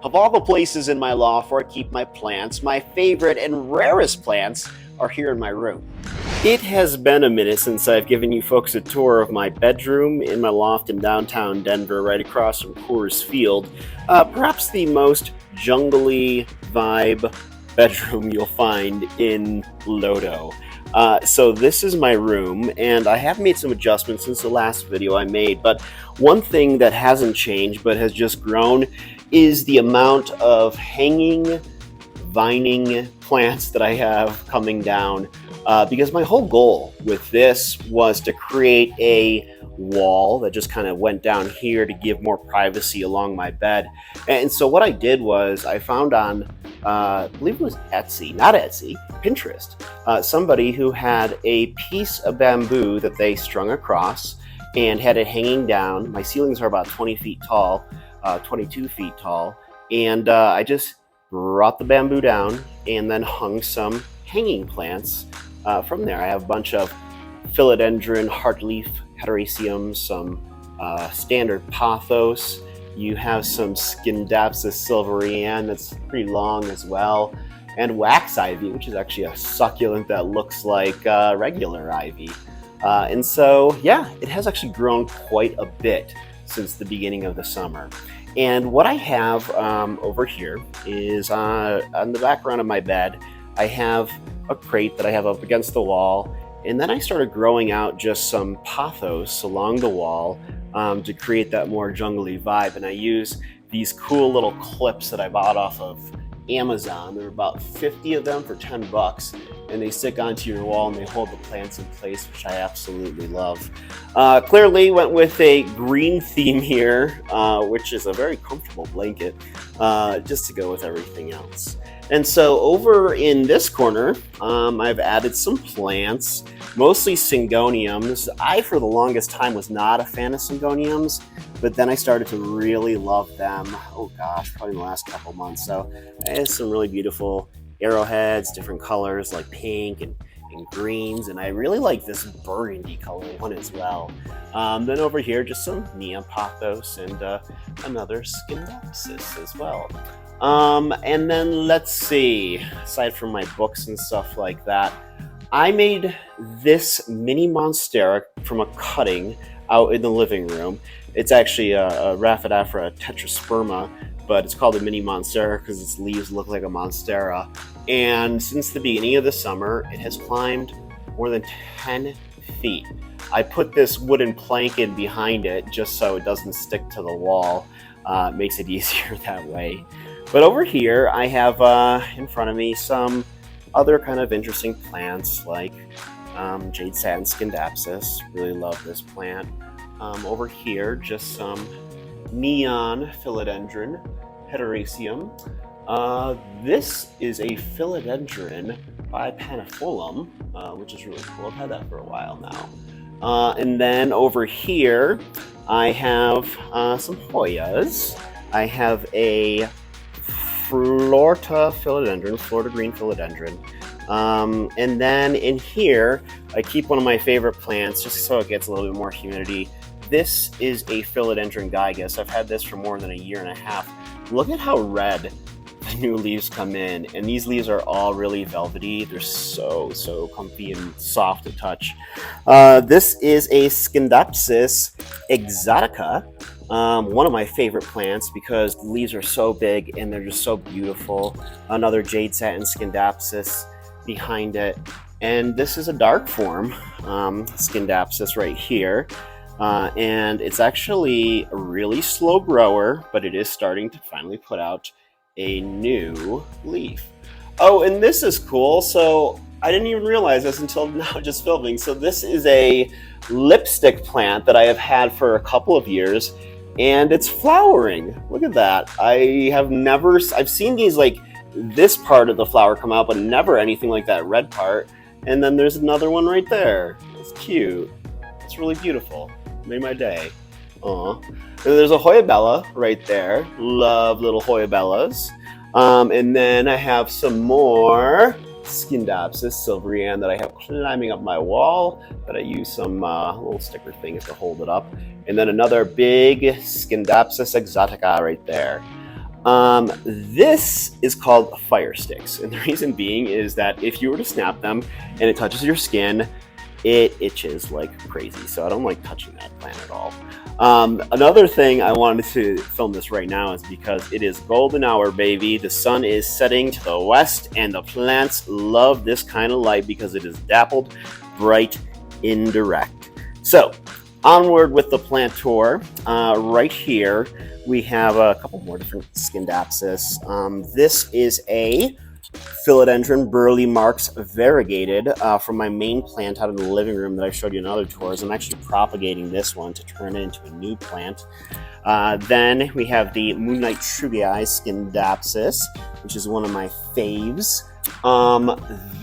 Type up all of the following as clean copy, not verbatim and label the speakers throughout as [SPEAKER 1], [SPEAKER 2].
[SPEAKER 1] Of all the places in my loft where I keep my plants, my favorite and rarest plants are here in my room. It has been a minute since I've given you folks a tour of my bedroom in my loft in downtown Denver, right across from Coors Field. Perhaps the most jungly vibe bedroom you'll find in Lodo. So this is my room, and I have made some adjustments since the last video I made, but one thing that hasn't changed but has just grown is the amount of hanging, vining plants that I have coming down. Because my whole goal with this was to create a wall that just kind of went down here to give more privacy along my bed. And so what I did was I found on, I believe it was Etsy, not Etsy, Pinterest, somebody who had a piece of bamboo that they strung across and had it hanging down. My ceilings are about 20 feet tall, 22 feet tall, and I just brought the bamboo down and then hung some hanging plants from there. I have a bunch of philodendron, heartleaf heteroeciums, some standard pothos. You have some Scindapsus silverian that's pretty long as well, and wax ivy, which is actually a succulent that looks like regular ivy. And so, yeah, it has actually grown quite a bit since the beginning of the summer. And what I have over here is on the background of my bed, I have a crate that I have up against the wall, and then I started growing out just some pothos along the wall to create that more jungly vibe. And I use these cool little clips that I bought off of Amazon. There are about 50 of them for 10 bucks, and they stick onto your wall and they hold the plants in place, which I absolutely love. Clearly went with a green theme here, which is a very comfortable blanket, just to go with everything else. And so over in this corner, I've added some plants, mostly Syngoniums. I, for the longest time, was not a fan of Syngoniums, but then I started to really love them. Oh gosh, probably in the last couple months. So I have some really beautiful arrowheads, different colors like pink and greens, and I really like this burgundy color one as well. Then over here, just some neon pothos and another Scindapsus as well. And then let's see, aside from my books and stuff like that, I made this mini monstera from a cutting out in the living room. It's actually a Rhaphidaphora tetrasperma, but it's called a mini monstera because its leaves look like a monstera. And since the beginning of the summer, it has climbed more than 10 feet. I put this wooden plank in behind it just so it doesn't stick to the wall. It makes it easier that way. But over here, I have in front of me some other kind of interesting plants like jade satin Scindapsus. Really love this plant. Over here, just some neon philodendron heteroecium. This is a philodendron bipanifolum, which is really cool. I've had that for a while now. And then over here, I have some Hoyas. I have a Florida green philodendron. And then in here, I keep one of my favorite plants just so it gets a little bit more humidity. This is a philodendron gigas. I've had this for more than a year and a half. Look at how red the new leaves come in, and these leaves are all really velvety. They're so comfy and soft to touch. This is a Scindapsus exotica. One of my favorite plants because the leaves are so big and they're just so beautiful. Another jade satin Scindapsus behind it. And this is a dark form Scindapsus right here. And it's actually a really slow grower, but it is starting to finally put out a new leaf. Oh, and this is cool. So I didn't even realize this until now just filming. So this is a lipstick plant that I have had for a couple of years, and it's flowering. Look at that. I've seen these like this part of the flower come out, but never anything like that red part. And then there's another one right there. It's cute. It's really beautiful. Made my day. Aw. And there's a Hoyabella right there. Love little Hoyabellas. And then I have some more Scindapsus silverian that I have climbing up my wall that I use some little sticker things to hold it up. And then another big Scindapsus exotica right there. This is called fire sticks, and the reason being is that if you were to snap them and it touches your skin, it itches like crazy. So I don't like touching that plant at all. Another thing I wanted to film this right now is because it is golden hour, baby. The sun is setting to the west, and the plants love this kind of light because it is dappled, bright, indirect. So onward with the plant tour. Right here, we have a couple more different Scindapsus. This is a Philodendron Burley Marks variegated from my main plant out in the living room that I showed you in other tours. I'm actually propagating this one to turn it into a new plant. Then we have the Moonlight Trugii Scindapsus, which is one of my faves.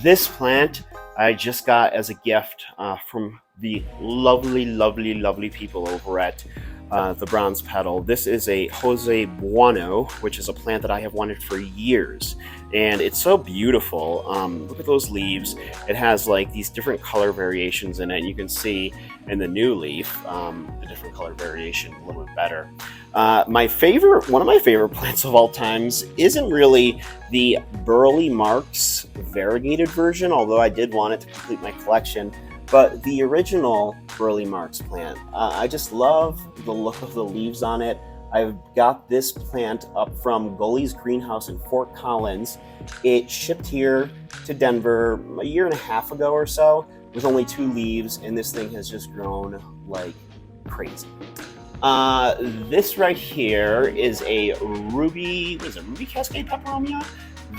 [SPEAKER 1] This plant I just got as a gift from the lovely people over at the Bronze Petal. This is a Jose Bueno, which is a plant that I have wanted for years, and it's so beautiful. Look at those leaves. It has like these different color variations in it, and you can see in the new leaf the different color variation a little bit better. One of my favorite plants of all times isn't really the Burley Marks variegated version, although I did want it to complete my collection, but the original Burley Marks plant. I just love the look of the leaves on it. I've got this plant up from Gully's greenhouse in Fort Collins. It shipped here to Denver a year and a half ago or so with only 2 leaves, and this thing has just grown like crazy. This right here is a Ruby Cascade Peperomia?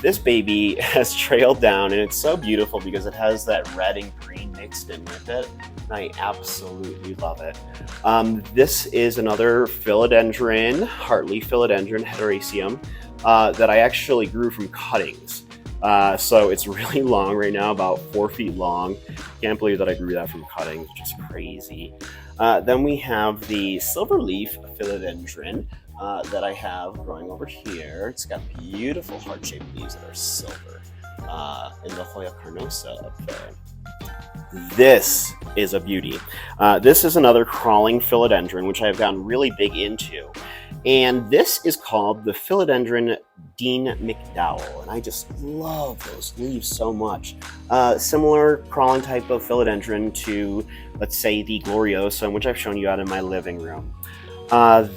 [SPEAKER 1] This baby has trailed down, and it's so beautiful because it has that red and green mixed in with it, and I absolutely love it. This is another philodendron, heartleaf philodendron, Hederaceum, that I actually grew from cuttings. So it's really long right now, about 4 feet long. Can't believe that I grew that from cuttings, which is crazy. Then we have the silverleaf philodendron that I have growing over here. It's got beautiful heart-shaped leaves that are silver. In the Hoya carnosa up there. This is a beauty. This is another crawling philodendron, which I've gotten really big into. And this is called the Philodendron Dean McDowell, and I just love those leaves so much. Similar crawling type of philodendron to, let's say, the Gloriosa, which I've shown you out in my living room.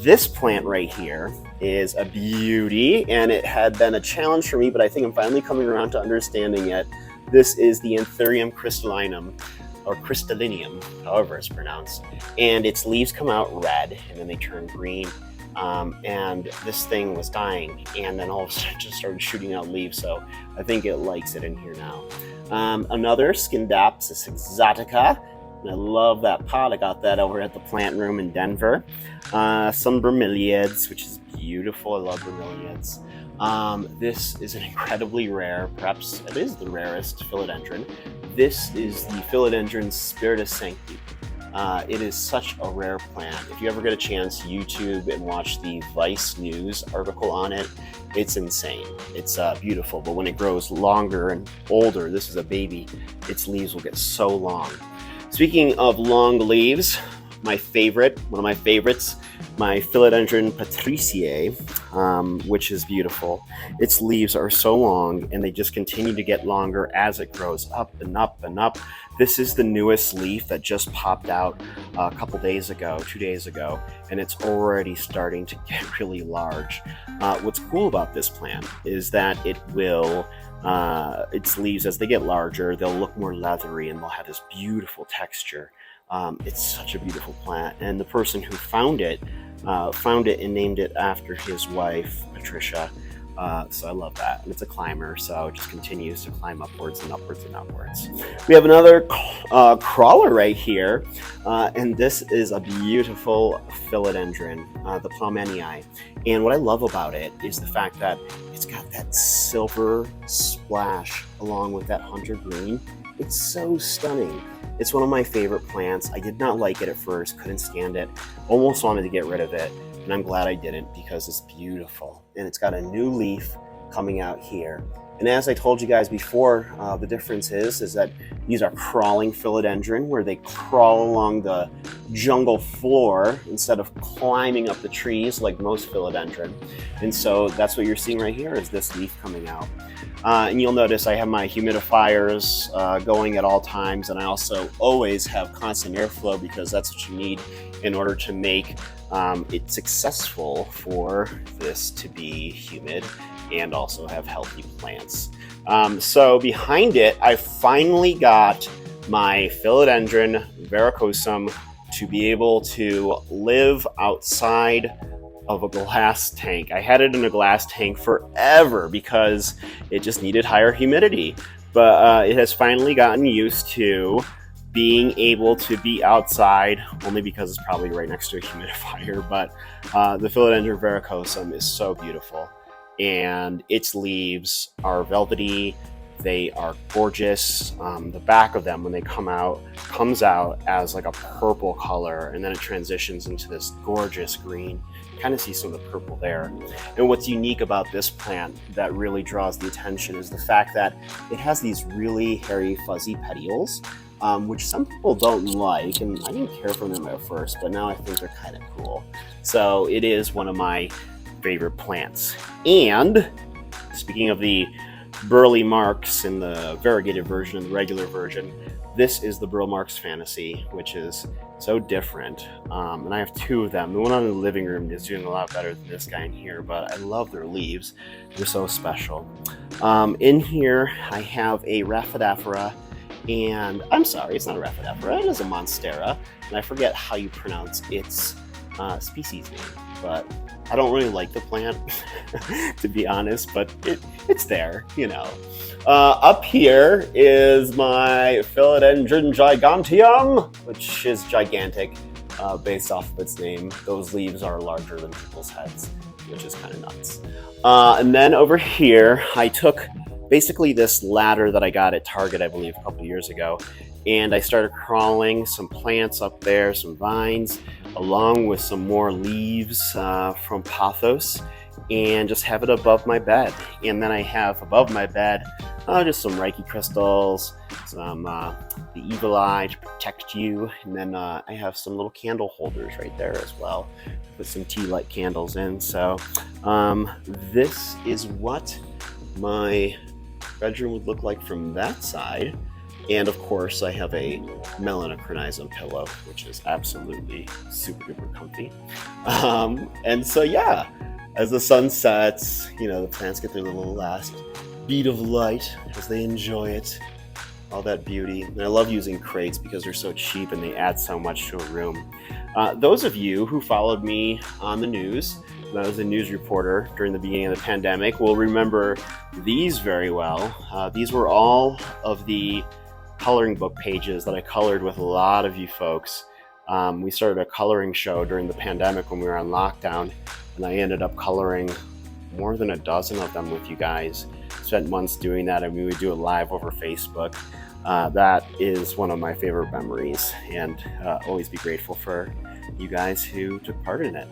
[SPEAKER 1] This plant right here is a beauty, and it had been a challenge for me, but I think I'm finally coming around to understanding it. This is the Anthurium crystallinum, or crystallinium, however it's pronounced, and its leaves come out red, and then they turn green. And this thing was dying, and then all of a sudden just started shooting out leaves, so I think it likes it in here now. Another Scindapsus exotica, and I love that pot. I got that over at the plant room in Denver. Some bromeliads, which is beautiful. I love bromeliads. This is an incredibly rare, perhaps it is the rarest philodendron. This is the Philodendron Spiritus Sancti. It is such a rare plant. If you ever get a chance, YouTube and watch the Vice News article on it. It's insane. It's beautiful, but when it grows longer and older, this is a baby, its leaves will get so long. Speaking of long leaves, one of my favorites, my Philodendron Patriciae, which is beautiful. Its leaves are so long, and they just continue to get longer as it grows up and up and up. This is the newest leaf that just popped out a couple days ago, 2 days ago, and it's already starting to get really large. What's cool about this plant is that it will, its leaves, as they get larger, they'll look more leathery and they'll have this beautiful texture. It's such a beautiful plant, and the person who found it and named it after his wife, Patricia. So I love that. And it's a climber, so it just continues to climb upwards and upwards and upwards. We have another crawler right here, and this is a beautiful philodendron, the Plowmanii. And what I love about it is the fact that it's got that silver splash along with that hunter green. It's so stunning. It's one of my favorite plants. I did not like it at first, couldn't stand it, almost wanted to get rid of it, and I'm glad I didn't because it's beautiful. And it's got a new leaf coming out here. And as I told you guys before, the difference is that these are crawling philodendron, where they crawl along the jungle floor instead of climbing up the trees like most philodendron. And so that's what you're seeing right here is this leaf coming out. And you'll notice I have my humidifiers going at all times, and I also always have constant airflow because that's what you need in order to make it successful for this to be humid and also have healthy plants. So behind it, I finally got my philodendron verrucosum to be able to live outside of a glass tank. I had it in a glass tank forever because it just needed higher humidity, but it has finally gotten used to being able to be outside, only because it's probably right next to a humidifier. But the philodendron verrucosum is so beautiful, and its leaves are velvety. They are gorgeous. The back of them, when they comes out as like a purple color, and then it transitions into this gorgeous green. You kind of see some of the purple there. And what's unique about this plant that really draws the attention is the fact that it has these really hairy, fuzzy petioles, which some people don't like, and I didn't care for them at first, but now I think they're kind of cool. So it is one of my favorite plants. And speaking of the burly marks in the variegated version and the regular version, this is the Burl Marks Fantasy, which is so different. And I have two of them. The one in the living room is doing a lot better than this guy in here, but I love their leaves. They're so special. In here, I have a Rhaphidophora, and I'm sorry, it's not a Rhaphidophora, it is a Monstera, and I forget how you pronounce its species name, but I don't really like the plant, to be honest, but it's there, you know. Up here is my Philodendron giganteum, which is gigantic based off of its name. Those leaves are larger than people's heads, which is kind of nuts. And then over here, I took basically this ladder that I got at Target, I believe, a couple of years ago, and I started crawling some plants up there, some vines, along with some more leaves from pothos, and just have it above my bed. And then I have above my bed just some Reiki crystals, some the Evil Eye to protect you, and then I have some little candle holders right there as well. Put some tea light candles in. So this is what my bedroom would look like from that side. And of course, I have a melanocronizum pillow, which is absolutely super duper comfy. And so, yeah, as the sun sets, you know, the plants get their little last beat of light as they enjoy it, all that beauty. And I love using crates because they're so cheap and they add so much to a room. Those of you who followed me on the news, when I was a news reporter during the beginning of the pandemic, will remember these very well. These were all of the coloring book pages that I colored with a lot of you folks. We started a coloring show during the pandemic when we were on lockdown, and I ended up coloring more than a dozen of them with you guys. Spent months doing that, and we would do it live over Facebook. That is one of my favorite memories, and always be grateful for you guys who took part in it.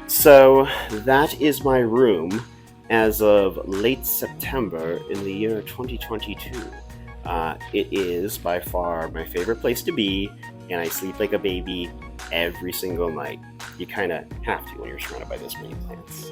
[SPEAKER 1] So that is my room as of late September in the year 2022. It is by far my favorite place to be, and I sleep like a baby every single night. You kind of have to when you're surrounded by this many plants.